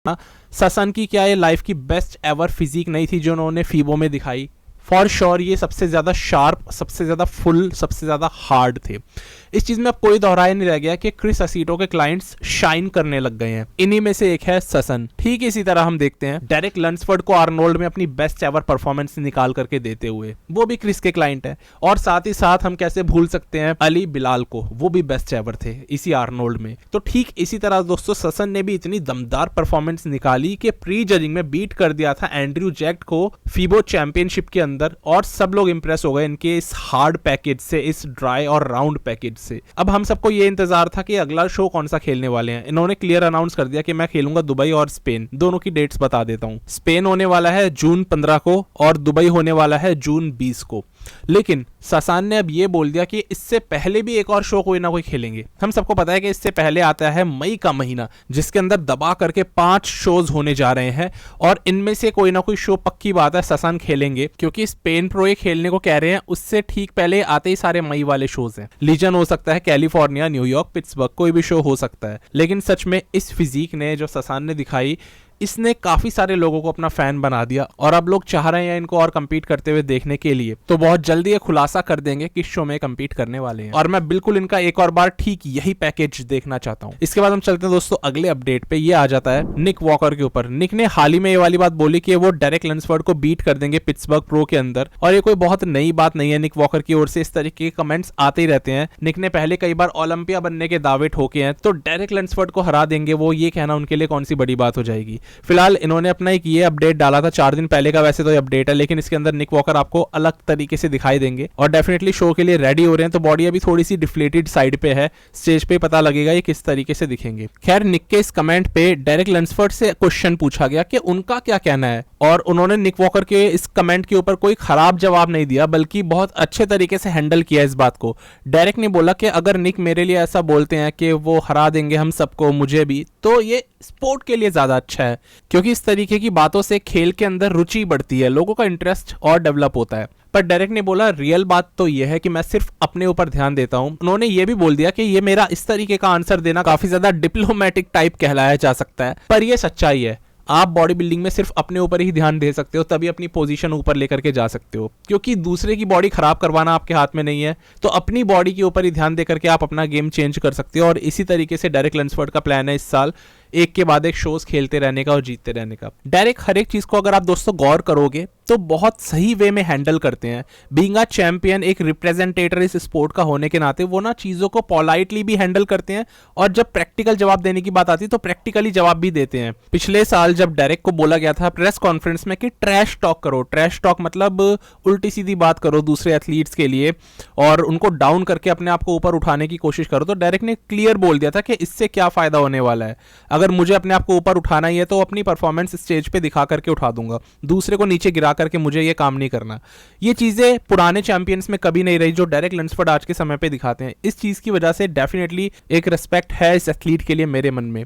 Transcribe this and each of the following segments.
ससन की क्या ये लाइफ की बेस्ट एवर फिजिक नहीं थी जो उन्होंने फीबो में दिखाई? फॉर श्योर ये सबसे ज़्यादा शार्प, सबसे ज़्यादा फुल, सबसे ज़्यादा हार्ड थे। इस चीज़ में अब कोई दोहराया नहीं रह गया कि क्रिस असीटो के क्लाइंट्स शाइन करने लग गए हैं। इन्हीं में से एक है ससन। ठीक इसी तरह हम देखते हैं डेरेक लंसफोर्ड को आर्नोल्ड में अपनी बेस्ट एवर परफॉर्मेंस निकाल करके देते हुए, वो भी क्रिस के क्लाइंट है। और साथ ही साथ हम कैसे भूल सकते हैं अली बिलाल को, वो भी बेस्ट एवर थे इसी आर्नोल्ड में। तो ठीक इसी तरह दोस्तों ससन ने भी इतनी दमदार परफॉर्मेंस निकाली कि प्री जजिंग में बीट कर दिया था एंड्रयू जैक्ट को फीबो चैंपियनशिप के अंदर, और सब लोग इंप्रेस हो गए इनके इस हार्ड पैकेज से, इस ड्राई और राउंड पैकेज से। अब हम सबको ये इंतजार था कि अगला शो कौन सा खेलने वाले हैं। इन्होंने क्लियर अनाउंस कर दिया कि मैं खेलूंगा दुबई और स्पेन। दोनों की डेट्स बता देता हूं। स्पेन होने वाला है जून 15 को और दुबई होने वाला है जून 20 को। लेकिन ससान ने अब ये बोल दिया कि इससे पहले भी एक और शो कोई ना कोई खेलेंगे। हम सबको पता है कि इससे पहले आता है मई का महीना, जिसके अंदर दबा करके 5 शोज होने जा रहे हैं, और इनमें से कोई ना कोई शो पक्की बात है ससान खेलेंगे, क्योंकि स्पेन प्रो ये खेलने को कह रहे हैं। उससे ठीक पहले आते ही सारे मई वाले शोज हैं। लीजन हो सकता है, कैलिफोर्निया, न्यूयॉर्क, पिट्सबर्ग, कोई भी शो हो सकता है। लेकिन सच में इस फिजिक ने जो ससान ने दिखाई, इसने काफी सारे लोगों को अपना फैन बना दिया, और अब लोग चाह रहे हैं इनको और कंपीट करते हुए देखने के लिए। तो बहुत जल्दी ये खुलासा कर देंगे किस शो में कंपीट करने वाले हैं, और मैं बिल्कुल इनका एक और बार ठीक यही पैकेज देखना चाहता हूं। इसके बाद हम चलते हैं दोस्तों अगले अपडेट पे। ये आ जाता है निक वॉकर के ऊपर। निक ने हाल ही में ये वाली बात बोली कि वो डेरेक लंसफोर्ड को बीट कर देंगे पिट्सबर्ग प्रो के अंदर, और ये कोई बहुत नई बात नहीं है। निक वॉकर की ओर से इस तरीके के कमेंट्स आते ही रहते हैं। निक ने पहले कई बार ओलंपिया बनने के दावे ठोके हैं, तो डेरेक लंसफोर्ड को हरा देंगे वो, ये कहना उनके लिए कौन सी बड़ी बात हो जाएगी। फिलहाल इन्होंने अपना एक ये अपडेट डाला था 4 दिन पहले का, वैसे तो ये अपडेट है, लेकिन इसके अंदर निक वॉकर आपको अलग तरीके से दिखाई देंगे और डेफिनेटली शो के लिए रेडी हो रहे हैं। तो बॉडी अभी थोड़ी सी डिफ्लेटेड साइड पे है, स्टेज पे पता लगेगा ये किस तरीके से दिखेंगे। खैर, निक के इस कमेंट पे डेरेक लंसफोर्ड से क्वेश्चन पूछा गया कि उनका क्या कहना है, और उन्होंने निक वॉकर के इस कमेंट के ऊपर कोई खराब जवाब नहीं दिया, बल्कि बहुत अच्छे तरीके से हैंडल किया इस बात को। डेरेक ने बोला कि अगर निक मेरे लिए ऐसा बोलते हैं कि वो हरा देंगे हम सबको, मुझे भी, तो ये स्पोर्ट के लिए ज्यादा अच्छा है, क्योंकि इस तरीके की बातों से खेल के अंदर रुचि बढ़ती है, लोगों का इंटरेस्ट और डेवलप होता है। पर डेरेक ने बोला रियल बात तो यह है कि मैं सिर्फ अपने ऊपर ध्यान देता हूं। उन्होंने ये भी बोल दिया कि ये मेरा इस तरीके का आंसर देना काफी ज्यादा डिप्लोमेटिक टाइप कहलाया जा सकता है, पर यह सच्चाई है। आप बॉडी बिल्डिंग में सिर्फ अपने ऊपर ही ध्यान दे सकते हो, तभी अपनी पोजीशन ऊपर लेकर के जा सकते हो, क्योंकि दूसरे की बॉडी खराब करवाना आपके हाथ में नहीं है। तो अपनी बॉडी के ऊपर ही ध्यान दे करके आप अपना गेम चेंज कर सकते हो, और इसी तरीके से डेरेक लंसफोर्ड का प्लान है इस साल एक के बाद एक शोज खेलते रहने का और जीतते रहने का। डेरेक हर एक चीज को अगर आप दोस्तों गौर करोगे तो बहुत सही वे में हैंडल करते हैं। बीइंग अ चैंपियन, एक रिप्रेजेंटेटर इस स्पोर्ट का होने के नाते, वो ना चीजों को पोलाइटली भी हैंडल करते हैं, और जब प्रैक्टिकल जवाब देने की बात आती है तो प्रैक्टिकली जवाब भी देते हैं। पिछले साल जब डेरेक को बोला गया था प्रेस कॉन्फ्रेंस में कि ट्रैश टॉक करो, ट्रैश टॉक मतलब उल्टी सीधी बात करो दूसरे एथलीट्स के लिए और उनको डाउन करके अपने आप को ऊपर उठाने की कोशिश करो, तो डेरेक ने क्लियर बोल दिया था कि इससे क्या फायदा होने वाला है। अगर मुझे अपने आप को ऊपर उठाना ही है तो अपनी परफॉर्मेंस स्टेज पे दिखा करके उठा दूंगा, दूसरे को नीचे गिरा करके मुझे ये काम नहीं करना। ये चीजें पुराने चैंपियंस में कभी नहीं रही जो डेरेक लंसफोर्ड आज के समय पे दिखाते हैं। इस चीज की वजह से डेफिनेटली एक रिस्पेक्ट है इस एथलीट के लिए मेरे मन में।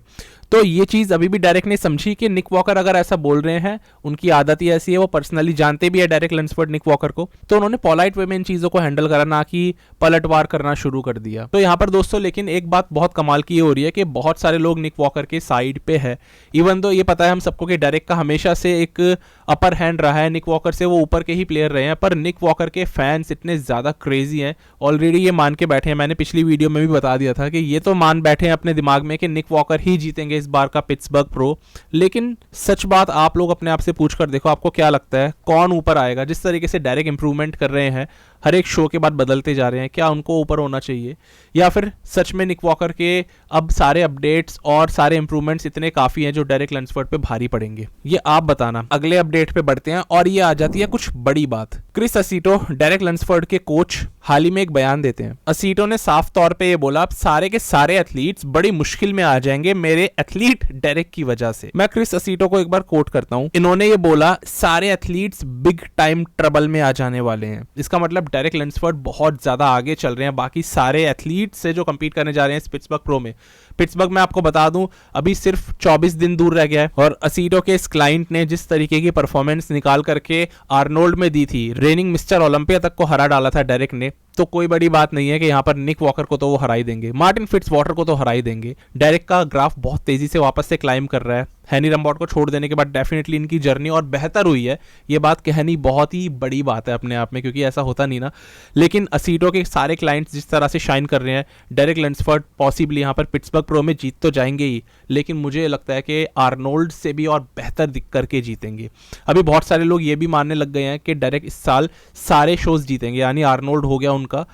तो ये चीज अभी भी डेरेक ने समझी कि निक वॉकर अगर ऐसा बोल रहे हैं, उनकी आदत ही ऐसी है, वो पर्सनली जानते भी है डेरेक लंसफोर्ड निक वॉकर को, तो उन्होंने पोलाइट वे में इन चीजों को हैंडल करा, ना कि पलटवार करना शुरू कर दिया। तो यहाँ पर दोस्तों लेकिन एक बात बहुत कमाल की हो रही है कि बहुत सारे लोग निक वॉकर के साइड पे है। इवन तो ये पता है हम सबको कि डेरेक का हमेशा से एक अपर हैंड रहा है, निक वॉकर से वो ऊपर के ही प्लेयर रहे हैं, पर निक वॉकर के फैंस इतने ज्यादा क्रेजी हैं, ऑलरेडी ये मान के बैठे हैं। मैंने पिछली वीडियो में भी बता दिया था कि ये तो मान बैठे हैं अपने दिमाग में कि निक वॉकर ही जीतेंगे इस बार का पिट्सबर्ग प्रो। लेकिन सच बात आप लोग अपने आप से पूछ कर देखो, आपको क्या लगता है कौन ऊपर आएगा? जिस तरीके से डेरेक इंप्रूवमेंट कर रहे हैं, हर एक शो के बाद बदलते जा रहे हैं, क्या उनको ऊपर होना चाहिए, या फिर सच में निक वॉकर के अब सारे अपडेट्स और सारे इंप्रूवमेंट्स इतने काफी हैं जो डेरेक लंसफोर्ड पे भारी पड़ेंगे? ये आप बताना। अगले अपडेट पे बढ़ते हैं, और ये आ जाती है कुछ बड़ी बात। क्रिस असीटो, डेरेक लंसफोर्ड के कोच, हाल ही में एक बयान देते हैं। असीटो ने साफ तौर पे ये बोला, अब सारे के सारे एथलीट्स बड़ी मुश्किल में आ जाएंगे मेरे एथलीट डेरेक की वजह से। मैं क्रिस असीटो को एक बार कोट करता हूं, इन्होंने ये बोला, सारे एथलीट्स बिग टाइम ट्रबल में आ जाने वाले हैं। इसका मतलब डेरेक लंसफोर्ड बहुत ज्यादा आगे चल रहे हैं बाकी सारे एथलीट से जो कंपीट करने जा रहे हैं पिट्सबर्ग प्रो में। पिट्सबर्ग में आपको बता दूं अभी सिर्फ 24 दिन दूर रह गया है, और असीटो के इस क्लाइंट ने जिस तरीके की परफॉर्मेंस निकाल करके आर्नोल्ड में दी थी, रेनिंग मिस्टर ओलंपिया तक को हरा डाला था डेरेक ने, तो कोई बड़ी बात नहीं है कि यहाँ पर निक वॉकर को तो वो हरा ही देंगे, मार्टिन फिट्जवाटर को तो हरा ही देंगे। डेरेक का ग्राफ बहुत तेजी से वापस से क्लाइम कर रहा है। हैनी रम्बॉट को छोड़ देने के बाद डेफिनेटली इनकी जर्नी और बेहतर हुई है, ये बात कहनी बहुत ही बड़ी बात है अपने आप में, क्योंकि ऐसा होता नहीं ना। लेकिन असीटो के सारे क्लाइंट्स जिस तरह से शाइन कर रहे हैं, डेरेक लंसफर्ड पॉसिबली यहाँ पर पिट्सबर्ग प्रो में जीत तो जाएंगे ही, लेकिन मुझे लगता है कि आर्नोल्ड से भी और बेहतर दिख करके जीतेंगे। अभी बहुत सारे लोग ये भी मानने लग गए हैं कि डेरेक इस साल सारे शोज जीतेंगे, यानी आर्नोल्ड हो गया उनका,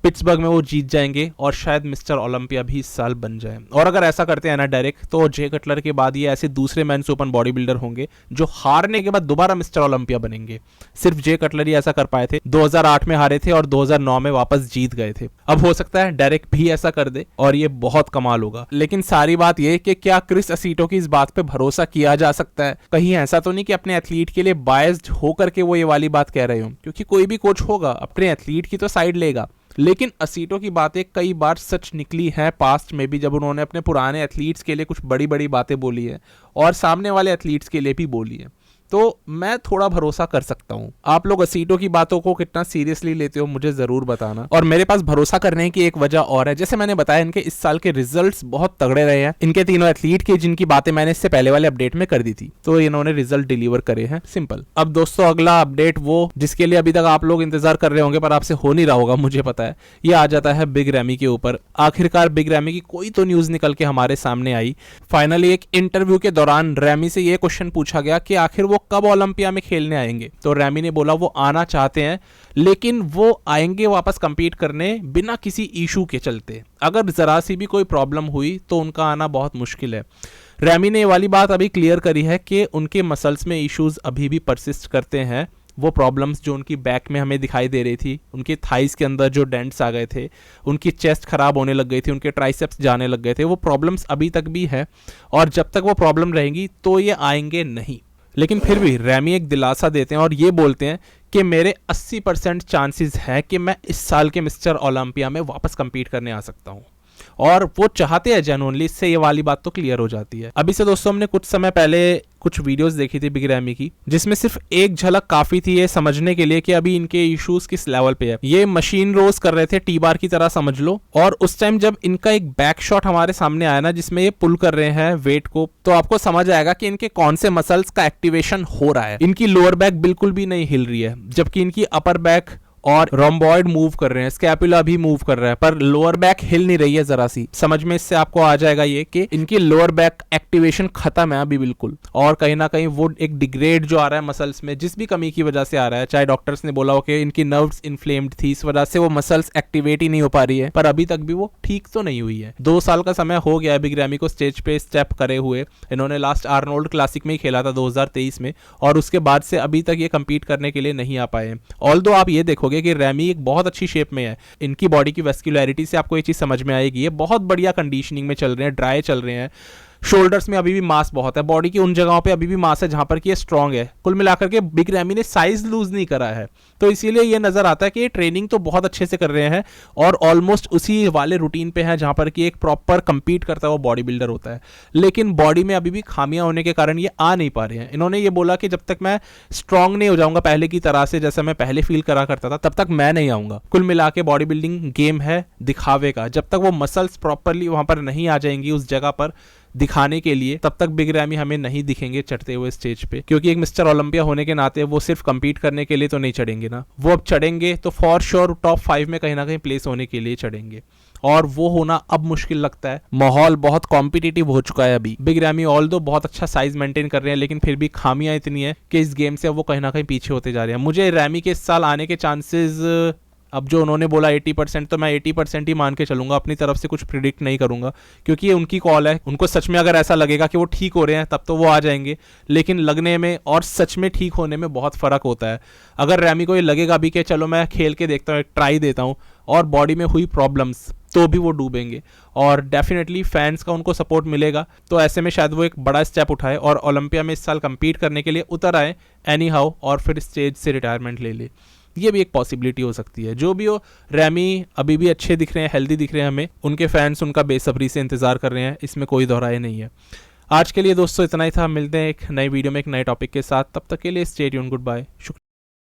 पिट्सबर्ग में वो जीत जाएंगे और शायद मिस्टर ओलंपिया भी इस साल बन जाए। और अगर ऐसा करते हैं ना डायरेक्ट, तो जे कटलर के बाद ये ऐसे दूसरे मेंस ओपन बॉडी बिल्डर होंगे जो हारने के बाद दोबारा मिस्टर ओलंपिया बनेंगे। सिर्फ जे कटलर ही ऐसा कर पाए थे, 2008 में हारे थे और 2009 में वापस जीत गए थे। अब हो सकता है डायरेक्ट भी ऐसा कर दे और ये बहुत कमाल होगा। लेकिन सारी बात ये कि क्या क्रिस असीटो की इस बात पे भरोसा किया जा सकता है? कहीं ऐसा तो नहीं कि अपने एथलीट के लिए बायस्ड होकर के वो ये वाली बात कह रहे हो, क्योंकि कोई भी कोच होगा अपने एथलीट की तो साइड लेगा। लेकिन असीटो की बातें कई बार सच निकली हैं पास्ट में भी, जब उन्होंने अपने पुराने एथलीट्स के लिए कुछ बड़ी बड़ी बातें बोली है और सामने वाले एथलीट्स के लिए भी बोली है। तो मैं थोड़ा भरोसा कर सकता हूँ। आप लोग असीटो की बातों को कितना सीरियसली लेते हो मुझे जरूर बताना। और मेरे पास भरोसा करने की एक वजह और है, जैसे मैंने बताया इनके इस साल के रिजल्ट्स बहुत तगड़े रहे हैं, इनके तीनों एथलीट के, जिनकी बातें मैंने इससे पहले वाले अपडेट में कर दी थी, तो इन्होंने रिजल्ट डिलीवर करे हैं, सिंपल। अब दोस्तों अगला अपडेट वो जिसके लिए अभी तक आप लोग इंतजार कर रहे होंगे पर आपसे हो नहीं रहा होगा, मुझे पता है, ये आ जाता है बिग रैमी के ऊपर। आखिरकार बिग रैमी की कोई तो न्यूज निकल के हमारे सामने आई। फाइनली एक इंटरव्यू के दौरान रैमी से ये क्वेश्चन पूछा गया कि आखिर वो कब ओलंपिया में खेलने आएंगे, तो रैमी ने बोला वो आना चाहते हैं, लेकिन वो आएंगे वापस कंपीट करने बिना किसी इशू के चलते। अगर जरा सी भी कोई प्रॉब्लम हुई तो उनका आना बहुत मुश्किल है। रैमी ने ये वाली बात अभी क्लियर करी है कि उनके मसल्स में इश्यूज अभी भी परसिस्ट करते हैं। वो प्रॉब्लम्स जो उनकी बैक में हमें दिखाई दे रही थी, उनके थाइस के अंदर जो डेंट्स आ गए थे, उनकी चेस्ट खराब होने लग गई थी, उनके ट्राइसेप्स जाने लग गए थे, वो प्रॉब्लम्स अभी तक भी है और जब तक वो प्रॉब्लम रहेंगी तो ये आएंगे नहीं। लेकिन फिर भी रैमी एक दिलासा देते हैं और ये बोलते हैं कि मेरे 80% चांसेस हैं कि मैं इस साल के मिस्टर ओलंपिया में वापस कंपीट करने आ सकता हूँ, और वो चाहते हैं जेन्युइनली। इससे ये वाली बात तो क्लियर हो जाती है। अभी से दोस्तों हमने कुछ समय पहले कुछ वीडियोस देखी थी बिग रैमी की, जिसमें सिर्फ एक झलक काफी थी ये समझने के लिए कि अभी इनके इश्यूज किस लेवल पे है। ये मशीन रोज कर रहे थे, टी बार की तरह समझ लो, और उस टाइम जब इनका एक बैक शॉट हमारे सामने आया ना, जिसमें ये पुल कर रहे हैं वेट को, तो आपको समझ आएगा कि इनके कौन से मसल्स का एक्टिवेशन हो रहा है। इनकी लोअर बैक बिल्कुल भी नहीं हिल रही है, जबकि इनकी अपर बैक और रोम्बॉइड मूव कर रहे हैं, स्कैपुला भी मूव कर रहा है, पर लोअर बैक हिल नहीं रही है जरा सी। समझ में इससे आपको आ जाएगा ये कि इनकी लोअर बैक एक्टिवेशन खत्म है अभी बिल्कुल, और कहीं ना कहीं वो एक डिग्रेड जो आ रहा है मसल्स में, जिस भी कमी की वजह से आ रहा है, चाहे डॉक्टर्स ने बोला हो कि इनकी नर्व्स इन्फ्लेम्ड थी, इस वजह से वो मसल्स एक्टिवेट ही नहीं हो पा रही है, पर अभी तक भी वो ठीक तो नहीं हुई है। 2 साल का समय हो गया है बिग रैमी को स्टेज पे स्टेप करे हुए। इन्होंने लास्ट आर्नोल्ड क्लासिक में ही खेला था 2023 में, और उसके बाद से अभी तक ये कंपीट करने के लिए नहीं आ पाए। ऑल्दो आप ये देखो कि रैमी एक बहुत अच्छी शेप में है, इनकी बॉडी की वेस्कुलरिटी से आपको ये चीज समझ में आएगी, ये बहुत बढ़िया कंडीशनिंग में चल रहे हैं, ड्राई चल रहे हैं, शोल्डर्स में अभी भी मास बहुत है, बॉडी की उन जगहों पे अभी भी मास है जहां पर कि ये स्ट्रांग है। कुल मिलाकर के बिग रैमी ने साइज लूज नहीं करा है, तो इसीलिए ये नजर आता है कि ये ट्रेनिंग तो बहुत अच्छे से कर रहे हैं और ऑलमोस्ट उसी वाले रूटीन पे है जहां पर कि एक प्रॉपर कंपीट करता हुआ बॉडी बिल्डर होता है। लेकिन बॉडी में अभी भी खामियां होने के कारण ये आ नहीं पा रहे हैं। इन्होंने ये बोला कि जब तक मैं स्ट्रांग नहीं हो जाऊंगा पहले की तरह से, जैसे मैं पहले फील करा करता था, तब तक मैं नहीं आऊंगा। कुल मिला के बॉडी बिल्डिंग गेम है दिखावे का, जब तक वो मसल्स प्रॉपरली वहां पर नहीं आ जाएंगी उस जगह पर दिखाने के लिए, तब तक बिग रैमी हमें नहीं दिखेंगे चढ़ते हुए स्टेज पे, क्योंकि एक मिस्टर ओलंपिया होने के नाते वो सिर्फ कंपीट करने के लिए तो नहीं चढ़ेंगे ना, वो अब चढ़ेंगे तो फॉर श्योर टॉप 5 में कहीं ना कहीं प्लेस होने के लिए चढ़ेंगे, और वो होना अब मुश्किल लगता है। माहौल बहुत कॉम्पिटिटिव हो चुका है अभी। बिग रैमी ऑल्दो बहुत अच्छा साइज मेंटेन कर रहे हैं, लेकिन फिर भी खामियां इतनी है कि इस गेम से वो कहीं ना कहीं पीछे होते जा रहे हैं। मुझे रैमी के इस साल आने के चांसेस, अब जो उन्होंने बोला 80%, तो मैं 80% ही मान के चलूंगा, अपनी तरफ से कुछ प्रिडिक्ट नहीं करूंगा, क्योंकि ये उनकी कॉल है। उनको सच में अगर ऐसा लगेगा कि वो ठीक हो रहे हैं तब तो वो आ जाएंगे, लेकिन लगने में और सच में ठीक होने में बहुत फर्क होता है। अगर रैमी को ये लगेगा भी कि चलो मैं खेल के देखता हूँ, एक ट्राई देता हूँ, और बॉडी में हुई प्रॉब्लम्स, तो भी वो डूबेंगे, और डेफिनेटली फैंस का उनको सपोर्ट मिलेगा, तो ऐसे में शायद वो एक बड़ा स्टेप उठाए और ओलंपिया में इस साल कंपीट करने के लिए उतर आए एनी हाउ, और फिर स्टेज से रिटायरमेंट ले ले। ये भी एक पॉसिबिलिटी हो सकती है। जो भी हो, रैमी अभी भी अच्छे दिख रहे हैं, हेल्दी दिख रहे हैं, हमें उनके फैंस उनका बेसब्री से इंतजार कर रहे हैं, इसमें कोई दोहराए नहीं है। आज के लिए दोस्तों इतना ही था, मिलते हैं एक नई वीडियो में एक नए टॉपिक के साथ, तब तक के लिए स्टे ट्यून्ड, गुड बाय, शुक्रिया।